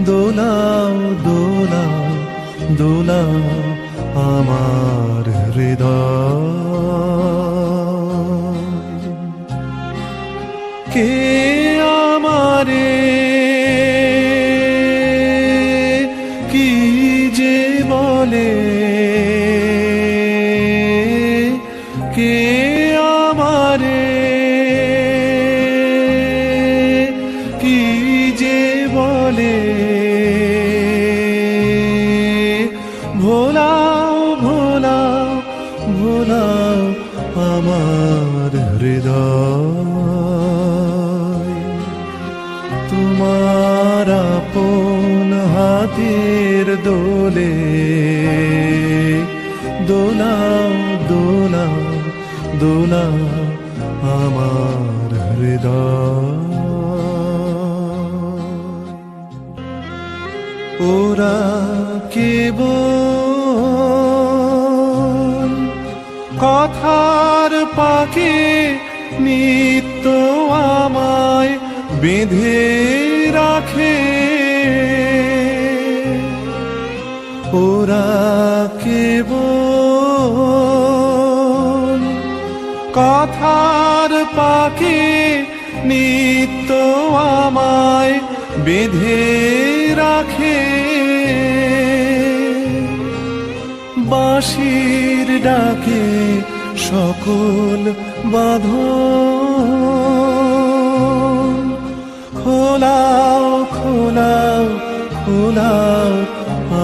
দোলাও দোলাও দোলাও আমার হৃদয়। কে আমারে কি যে বলে, কে আমারে কি যে বলে, ভোলাও ভোলাও ভোলাও আমার হৃদয়। তোমার আপন হাতের দোলে দোলাও দোলাও দোলাও আমার হৃদয়। ওরা কেবল কথার পাকে নিত্য আমায় বেঁধে রাখে, ওরা কেবল কথার পাকে নিত্য আমায় বেঁধে রাখে। বাঁশির ডাকে সকল বাঁধন খোলাও খোলাও খোলাও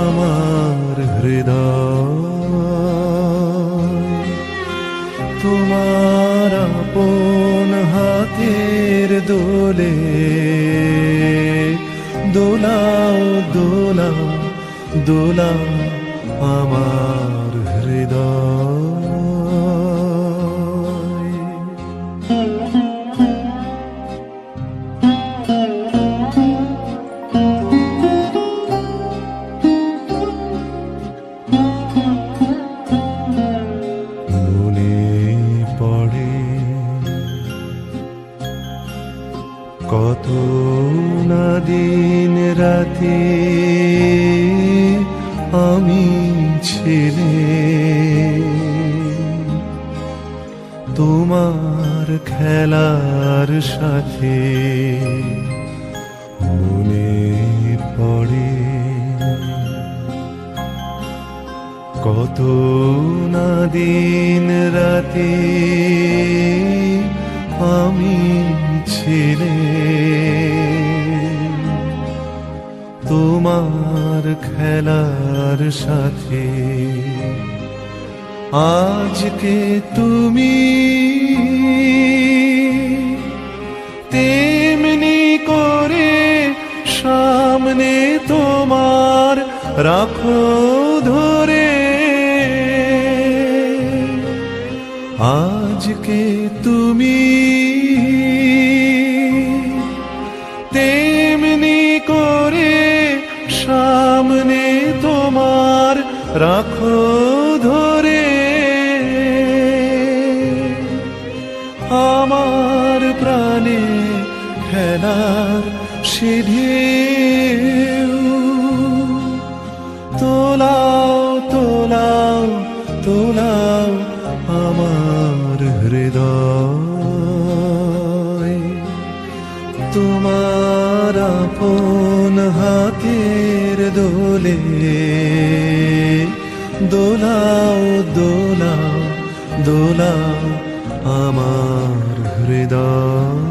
আমার হৃদয়। তোমার আপন হাতের দোলে দোলাও দোলাও দোলাও আমার হৃদয়। মনে পড়ে কত না দিন রাতে আমি ছিলে তোমার খেলার সাথে। মনে পড়ে কত না দিন রাতে আমি ছিলে তোমার খেলার সাথে। আজকে তুমি তেমনি করে সামনে তোমার রাখো ধরে। আজকে তুমি তেমনি করে সামনে তোমার রাখো ধরে। আমার প্রাণে খেলার সিঁড়িও তোলাও তোলাও তোলাও আমার হৃদয়। তোমার আপন হাতের দোলে দোলাও দোলাও দোলাও আমার হৃদয়।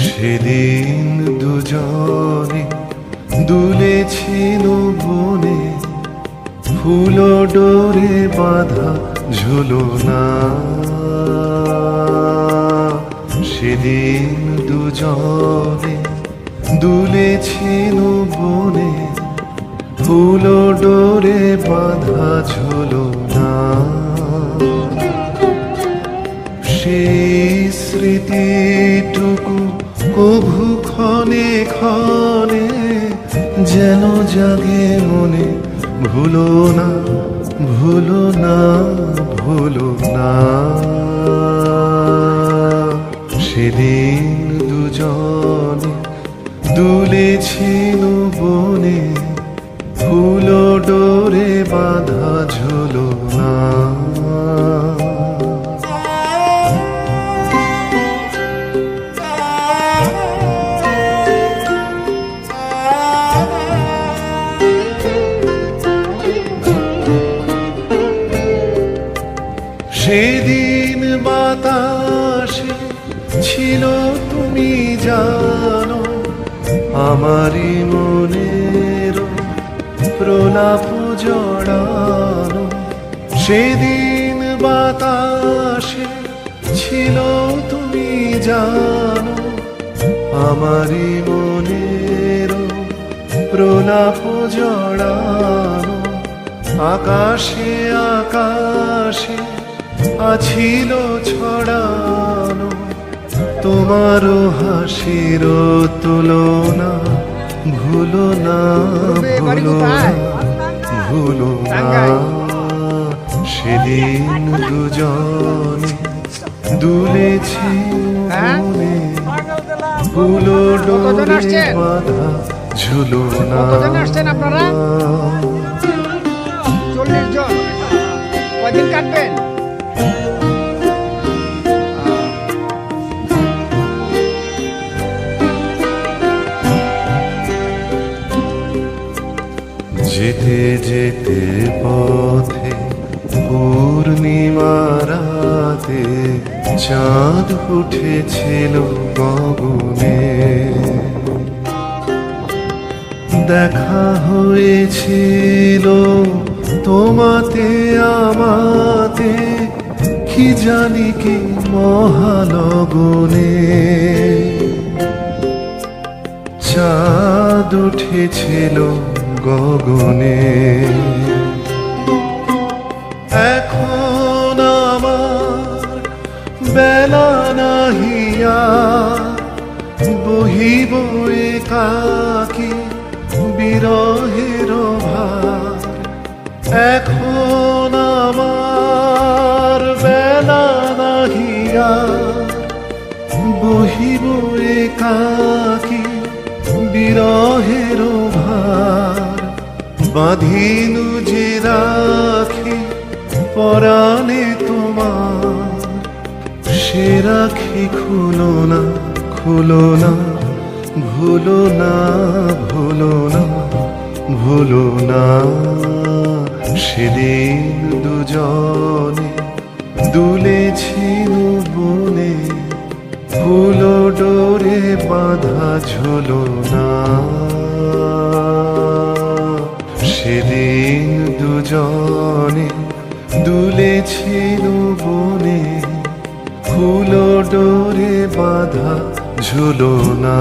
সেদিন দুজনে দুলেছিল বনে ফুল ডোরে বাঁধা ঝুলনা, সেদিন দুজনে দুলেছিল বনে, ফুল ডোরে বাঁধা ঝুলনা। সেই স্মৃতিটুকু কভু ক্ষণে ক্ষণে যেন জাগে মনে, ভুলো না ভুলো না ভুলো না। সেদিন দুজনে দুলেছিল বনে, ফুল ডোরে বাঁধা ঝুলনা। সেদিন বাতাসে ছিল তুমি জানো, আমারই মনের প্রলাপ জড়ানো। সেদিন বাতাসে ছিল তুমি জানো, আমারই মনের প্রলাপ জড়ানো। আকাশে আকাশে আছিল ছড়ানো, তোমারও হাসির তুলনা, ভুলো না ভুলো না ভুলো না। সেদিন দুজনে দুলেছি মনে, ফুল ডোরে বাঁধা ঝুলনা। আপনারা 40 জন, কদিন কাটবেন? যেতে যেতে পথে পূর্ণিমা রাতে চাঁদ উঠেছিল গগনে। দেখা হয়েছিল তোমাতে আমাতে, কি জানি কি মহালগনে। চাঁদ উঠেছিল গগনে। এখন আমার বেলা নাহিয়া, বহিব একাকী বিরহের ভার। এখন আমার বেলা নাহিয়া, বহিব একাকী বিরহের ভার। বাঁধিনু যে রাখি পরাণে তোমার, সে রাখি খুলো না খুলো না, ভুলো না ভুলো না ভুলো না। সেদিন দুজনে দুলেছিল বনে, ফুল ডোরে বাঁধা ঝুলনা। সেদিন দুজনে দুলেছিল বনে, ফুল ডোরে বাঁধা ঝুলনা।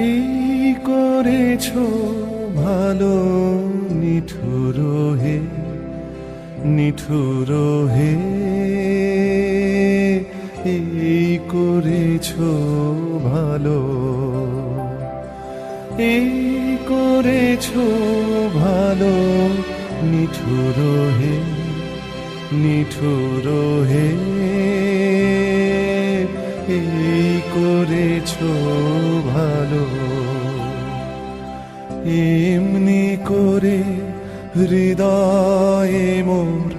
এই করেছো ভালো নিঠুর হে নিঠুর হে, এই করেছো ভালো, এই করেছো ভালো নিঠুর হে নিঠুর হে, এই করেছো ভালো। এমনি করে হৃদয়ে মোর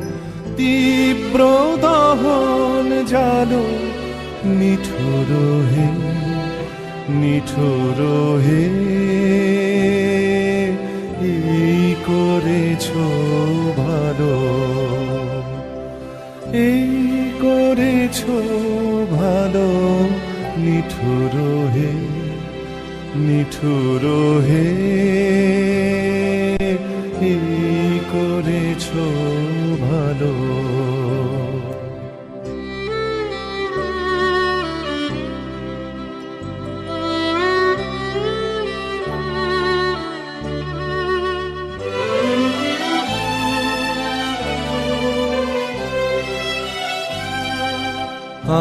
তীব্র দহন জালো, নিঠুর হে নিঠুর হে, এই করেছো ভালো। এই করেছো ভালো, নিঠুর হে নিঠুর হে, এই করেছো ভালো।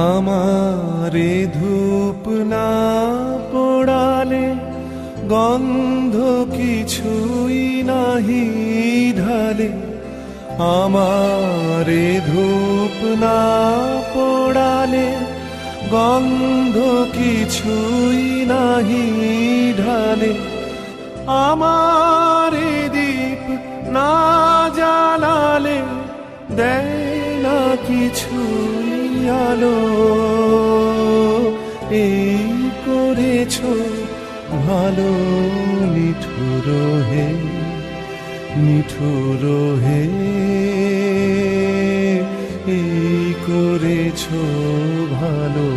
আমারে ধূপ না পোড়ালে গন্ধ কিছুই নাহি ঢালে। আমারে ধূপ না পোড়ালে গন্ধ কিছুই নাহি ঢালে। আমারে দীপ না জ্বালালে দেয় না কিছুই আলো। এই করেছো ভালো, নিঠুর হে নিঠুর হে, এই করেছো ভালো।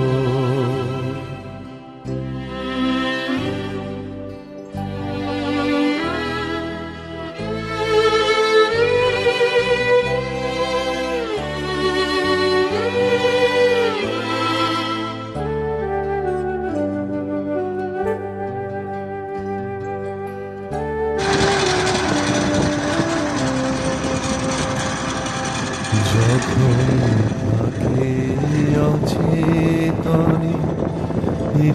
যখন থাকে অচেতনে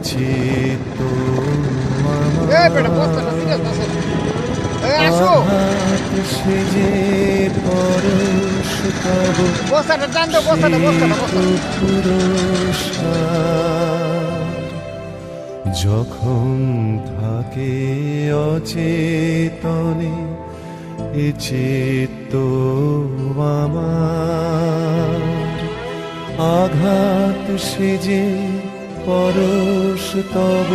চিত্ত এই বেটা বস্তাটা সিরিয়াস আছে। এই আসো, আঘাত সেজে পরশ তব বস্তাটা টান দাও, বস্তাটা পুরস্কার। যখন থাকে অচেতনে এ চিত্ত আমার, আঘাত সেজে পরশ তব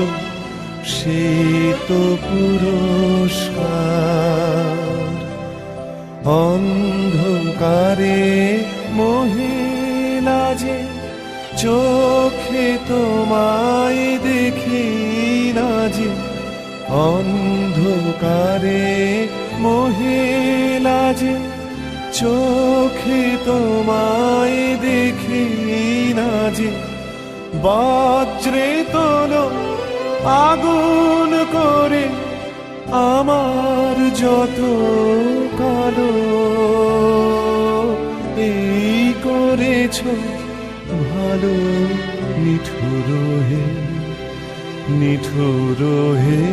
শীত পুরস্কার। অন্ধকারে মহিলা যে চোখে তোমায় দেখি না যে, অন্ধকারে মহিলা যে চোখে তোমায় দেখি না যে, বজ্রে তোলো আগুন করে আমার যত কালো। এই করেছো ভালো, নিঠুর হে নিঠুর হে,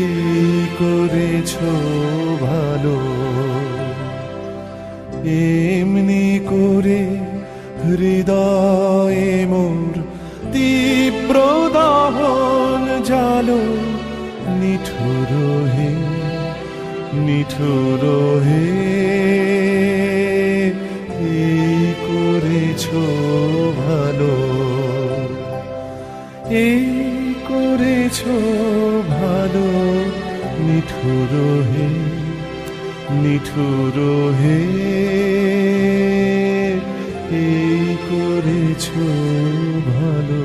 এই করেছো ভালো। এমনি করে হৃদয়ে মোর তীব্র দহন জালো, নিঠুর হে নিঠুর হে, এই করেছো ভালো। এই করেছো ভালো, নিঠুর হে নিঠুর হে, এই করেছো ভালো।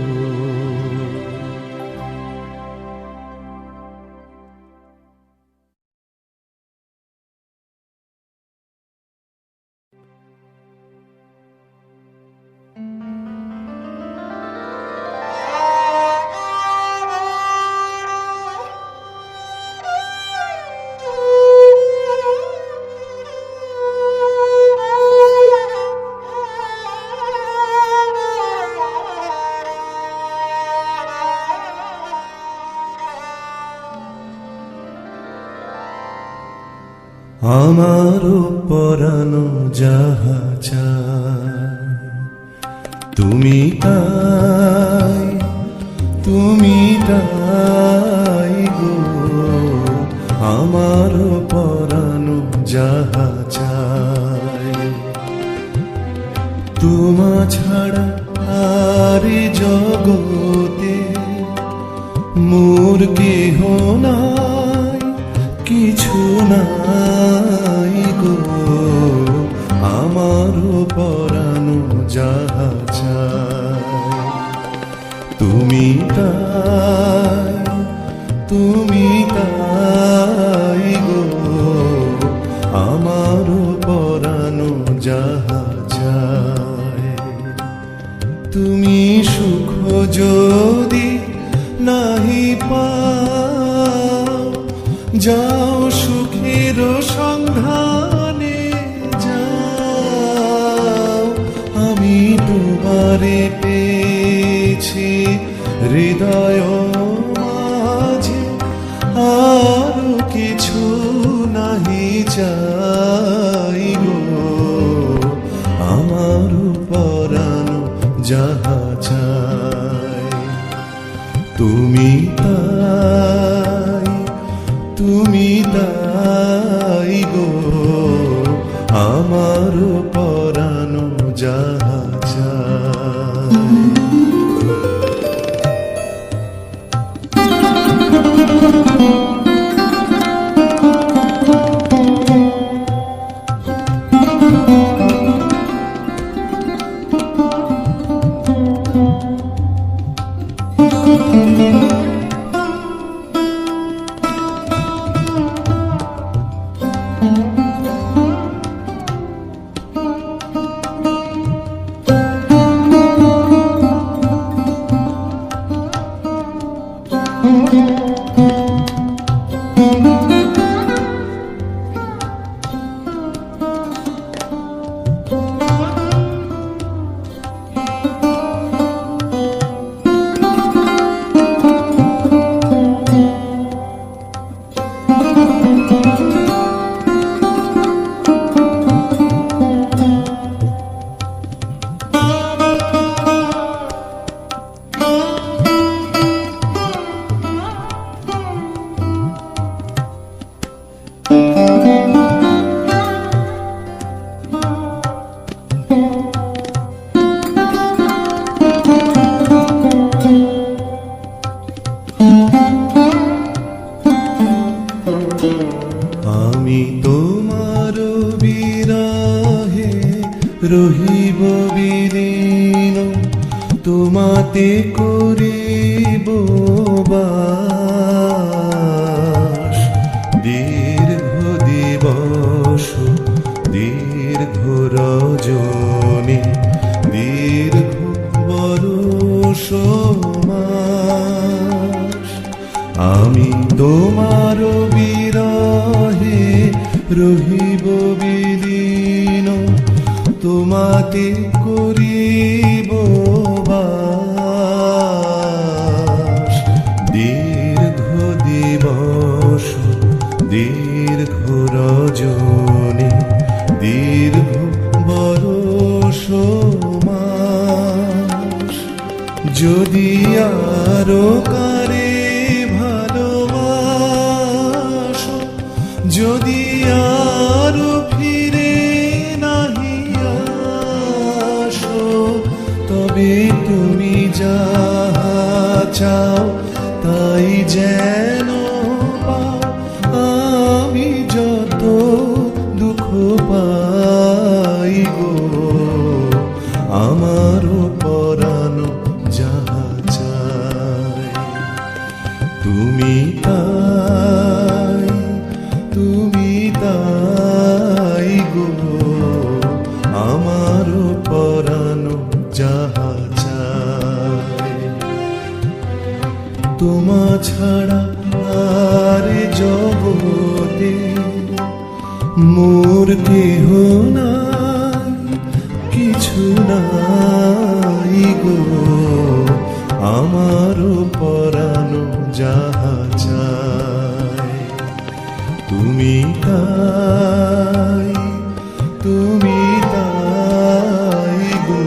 আমারও পরানো যাহা চায় তুমি তাই, তুমি তাই গো আমার পরানো যাহা চাই। তোমা ছাড়া আর জগতে মোর কেহ নাই, কিছু নাই গো আমার পরানো যাহা চাই। তুমি তাই, তুমি তাই গো আমার পরানো যাহা চাই। তুমি সুখ যদি নাহি পাও, যাও সুখের সন্ধানে যাও। আমি তোমারে পেয়েছি হৃদয় মাঝে, আর কিছু নাহি চাই গো আমার পরানো যাহা চাই। তুমি তাই, তুমি তাই গো আমার পরানো যাহা চাই। আমি তোমার বিরহে রহিব বিলীন, তোমাতে করিব বাস। দীর্ঘ দিবস দীর্ঘ রজনী, দীর্ঘ বরষ মাস। আমি তোমার বিরহে রহিব বিলীন, তোমাতে করিব বাস। দীর্ঘ দিবস দীর্ঘ রজনী, দীর্ঘ বরষ মাস। যদি আরো কারে ভালোবাসো, যদি আরো ফিরে নাহি আসো, তবে তুমি যাহা চাও তাই যেন পাও। আমি যত দুঃখ পাই গো আমার পরানো যাহা চাই। তুমি তাই, তুমি তাই গো আমার পরানো যাহা চাই। তোমা ছাড়া আর জগতে মোর কেহ নাই, কিছু নাই গো আমার পরানো যাহা চাই। তুমি তাই, তুমি তাই গো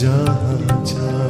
যাহা চাই।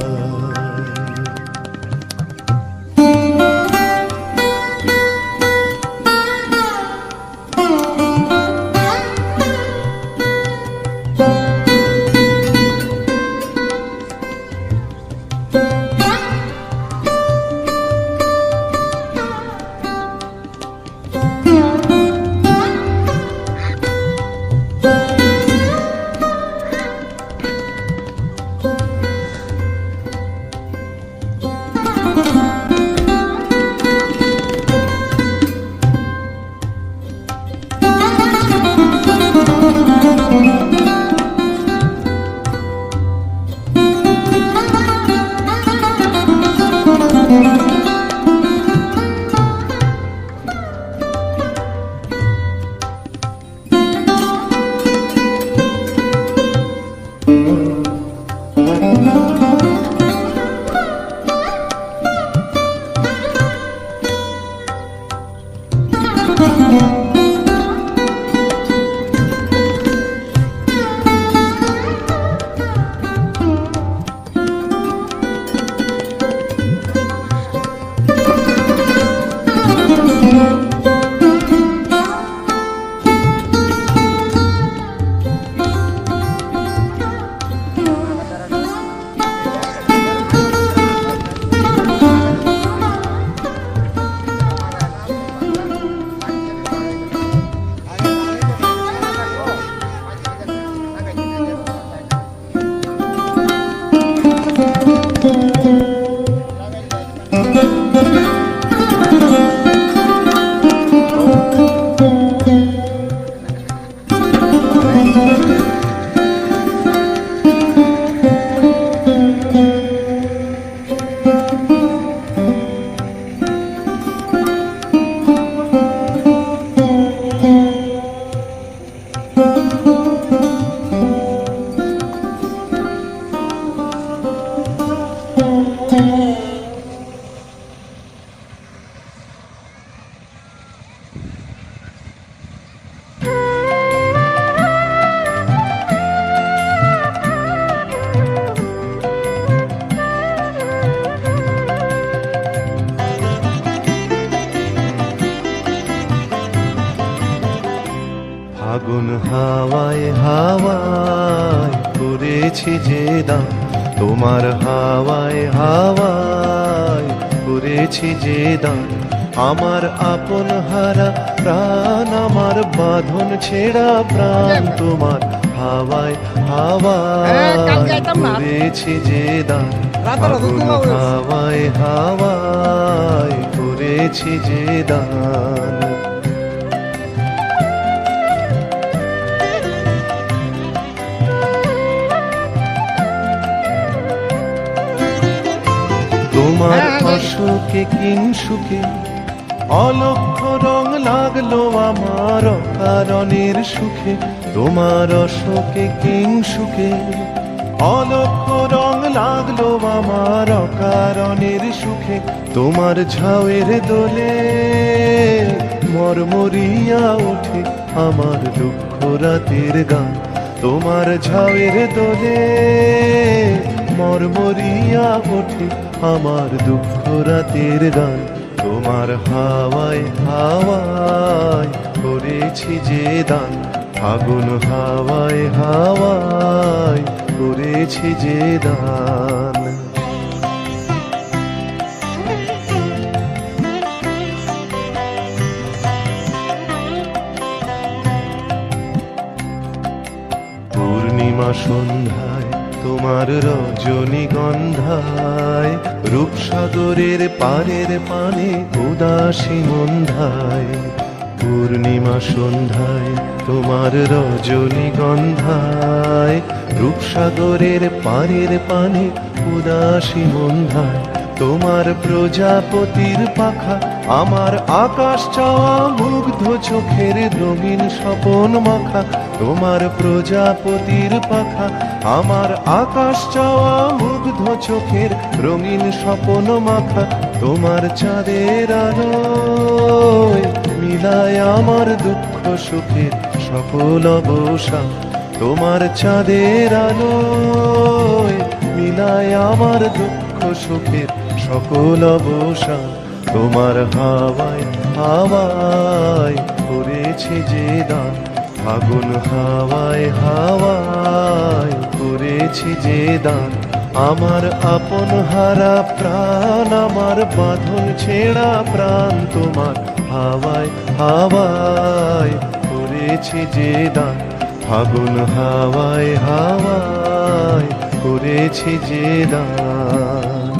ফাগুন হাওয়ায় হাওয়ায় করেছি যে দাম, তোমার হাওয়ায় হাওয়ায় করেছি যে দাম। আমার আপন হারা প্রাণ, আমার বাঁধন ছেঁড়া প্রাণ, তোমার হাওয়ায় হাওয়ায় করেছি যে দাম। ফাগুন হাওয়ায় হাওয়ায় করেছি যে দান। তোমার অসুখে কিংসুখে অলক্ষ রং লাগলো আমার অকারণের সুখে। তোমার অসুখে কিংসুখে অলক্ষ রং লাগলো আমার অকারণের সুখে। তোমার ঝাউয়ের দোলে মরমরিয়া ওঠে আমার দুঃখ রাতের গান। তোমার ঝাউয়ের দোলে মরমরিয়া ওঠে আমার দুঃখ রাতের গান। তোমার হাওয়ায় হাওয়ায় করেছি যে দান, ফাগুন হাওয়ায় হাওয়ায় করেছি যে দান। পূর্ণিমা সন্ধ্যায় তোমার রজনীগন্ধায়, রূপসাগরের পারের পানে উদাসী মন্ধায়। পূর্ণিমা সন্ধ্যায় তোমার রজনীগন্ধায়, রূপসাগরের পারের পানে উদাসী মন্ধায়। তোমার প্রজাপতির পাখা আমার আকাশ চাওয়া মুগ্ধ চোখের রঙিন স্বপন মাখা। তোমার প্রজাপতির পাখা আমার আকাশ চাওয়া মুগ্ধ চোখের রঙিন স্বপন মাখা। তোমার চাঁদের আলোয় মিলায় আমার দুঃখ সুখের সকল অবসান। তোমার চাঁদের আলোয় আমার দুঃখ সুখের সকল অবসান তোমার হাওয়ায় হাওয়ায় করেছে যে দান ফাগুন হাওয়ায় হাওয়ায় করেছে যে দান আমার আপন হারা প্রাণ আমার বাঁধন ছেঁড়া প্রাণ তোমার হাওয়ায় হাওয়ায় করেছে যে দান ফাগুন হাওয়ায় হাওয়ায় করেছে যে দান।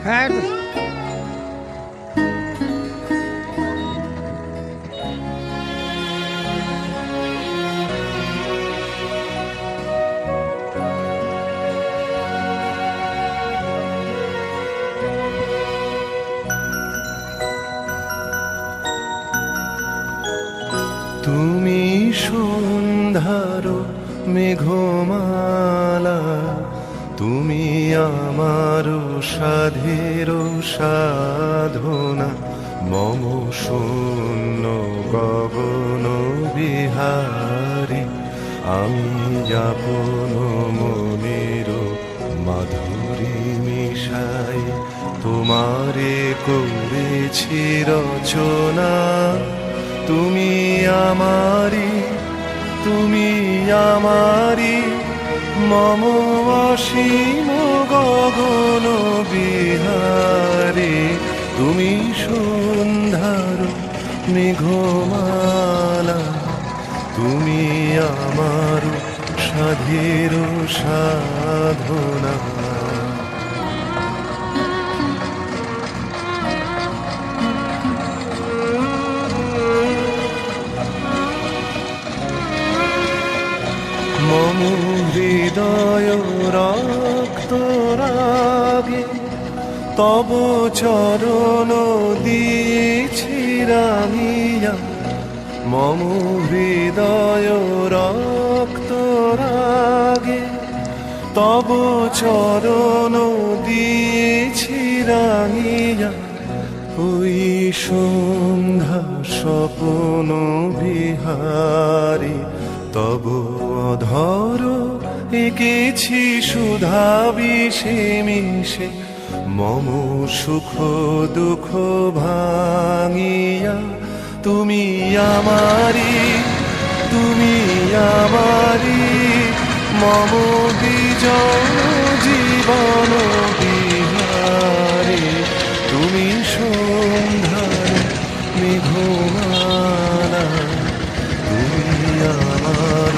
হ্যাঁ তুমি সন্ধ্যার মেঘমালা তুমি আমার সাধের সাধনা মম শূন্য গগন বিহারী আমি যাপন মনের মাধুরী মিশাই তোমারে করেছি রচনা তুমি আমারি তুমি আমারি মম অসীম গগন বিহারে তুমি সন্ধ্যার মেঘমালা তুমি আমার সাধের সাধনা মম হৃদয় রক্ত রাগে তব চরণ দিয়েছি রাঙিয়া মম হৃদয় রক্ত রাগে তব চরণ দিয়েছি রাঙিয়া ওই সন্ধ্যা স্বপ্ন বিহারী তব অধর এঁকেছি সুধা বিষে মিশে মম সুখ দুঃখ ভাঙিয়া তুমি আমারি মম বিজয় জীবন বিহারে তুমি সন্ধ্যার মেঘমালা তুমি আমার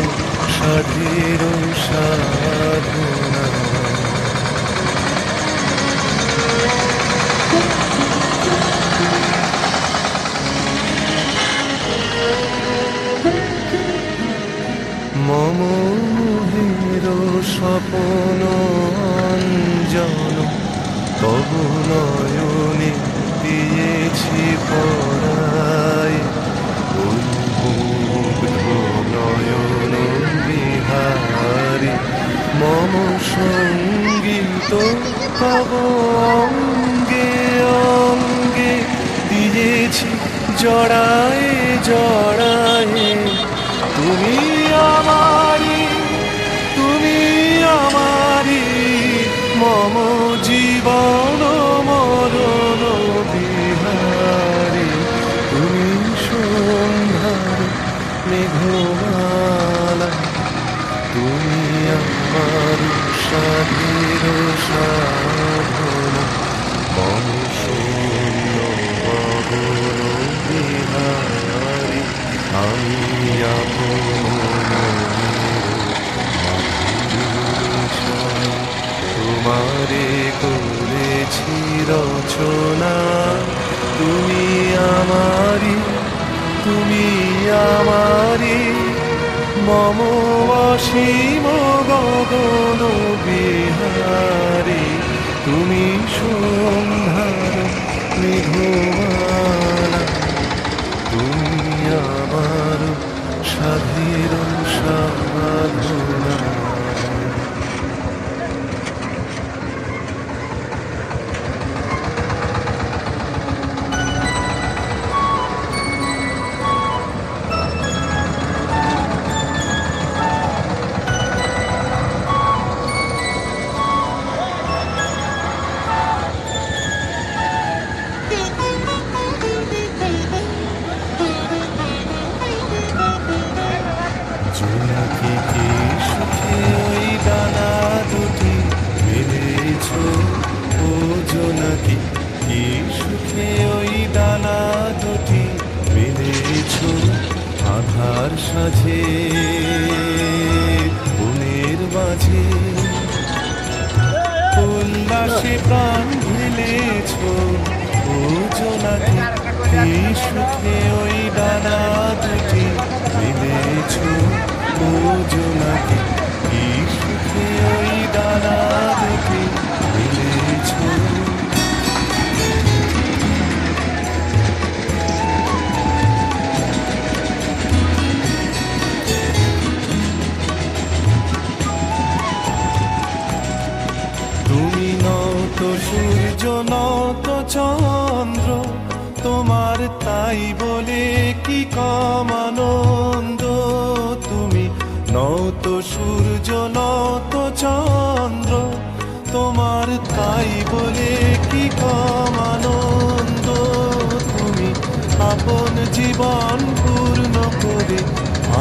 সাধের সাধনা মম মোহের স্বপ্ন অঞ্জন তব নয়নে দিয়েছি পরায় নয়ন বিহারী মম সঙ্গীত তব অঙ্গে অঙ্গে দিয়েছি জড়ায় জড়ায় তুমি আমারি মম জীবন মরণ বিহারী তুমি সন্ধ্যার মেঘমালা তুমি আমার সাধের সাধনা মম শূন্য গগন বিহারী আমি তোমারে করেছি রচনা তুমি আমারি মম অসীম গগন বিহারী তুমি সন্ধ্যার মেঘমালা তুমি আমার সাধের সাধনা সাজে বনের মাঝে উল্লাসে প্রাণ ঢেলেছ ও জোনাকি কি সুখে ওই ডানা দুটি মেলেছ ও জোনাকি কি সুখে ওই ডানা দুটি মেলেছ। তুমি নত সূর্য নত চন্দ্র তোমার তাই বলে কি কম আনন্দ। তুমি নত সূর্য নত চন্দ্র তোমার তাই বলে কি কম আনন্দ। তুমি আপন জীবন পূর্ণ করে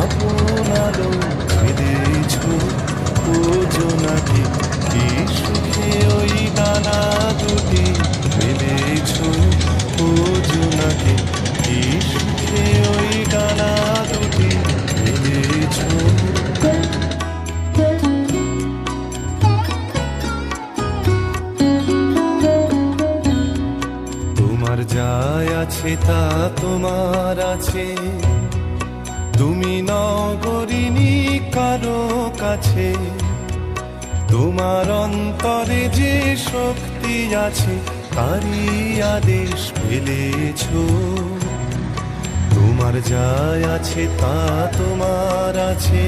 আপন আলো ছেড়েছ ও জোনাকি কি সুখে ওই ডানা দুটি মেলেছ ও জোনাকি কি সুখে ওই ডানা দুটি মেলেছ। তোমার যাই আছে তা তোমার আছে তুমি নগরিনী কারো কাছে। তোমার অন্তরে যে শক্তি আছে তারই আদেশ ফেলেছ। তোমার যাই আছে তা তোমার আছে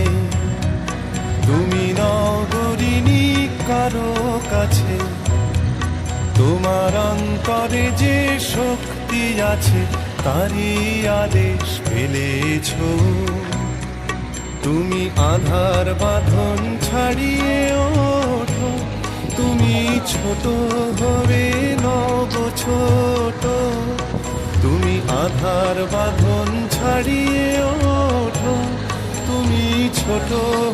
তুমি নগরিনী কারো কাছে। তোমার অন্তরে যে শক্তি আছে তারই আদেশ ফেলেছ। তুমি আধার বাঁধন ছাড়িয়ে ওঠো তুমি ছোট হবে নব ছোট। তুমি আধার বাঁধন ছাড়িয়ে ওঠো তুমি ছোট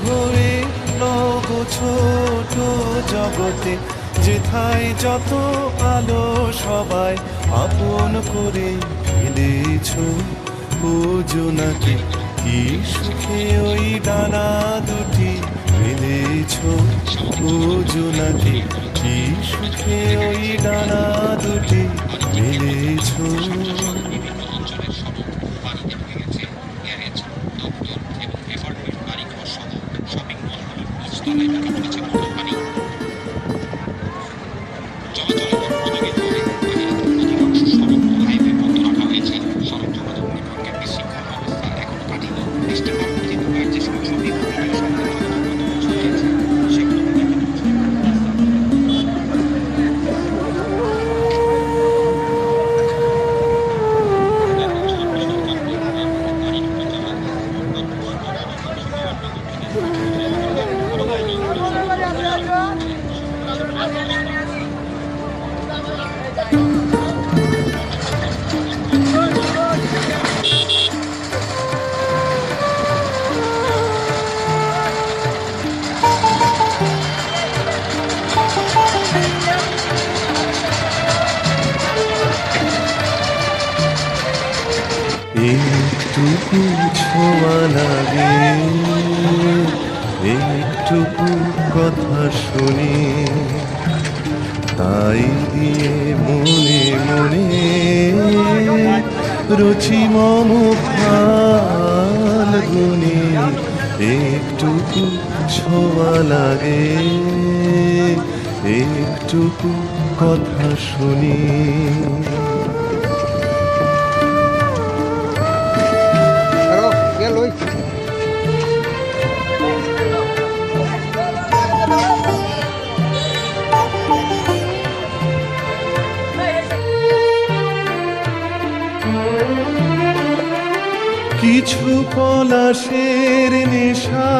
হয়ে নব ছোট। জগতে যেথায় যত আলো সবাই আপন করে ফেলেছ ও জোনাকি কি সুখে ওই ডানা দুটি মেলেছ ও জোনাকি কি সুখে ওই ডানা দুটি মেলেছ। একটুকু ছোঁয়া লাগে একটুকু কথা শুনি তাই দিয়ে মনে মনে রুচি মম ফাল্গুনি। একটুকু ছোঁয়া লাগে একটুকু কথা শুনি। কিছু পলাশের নেশা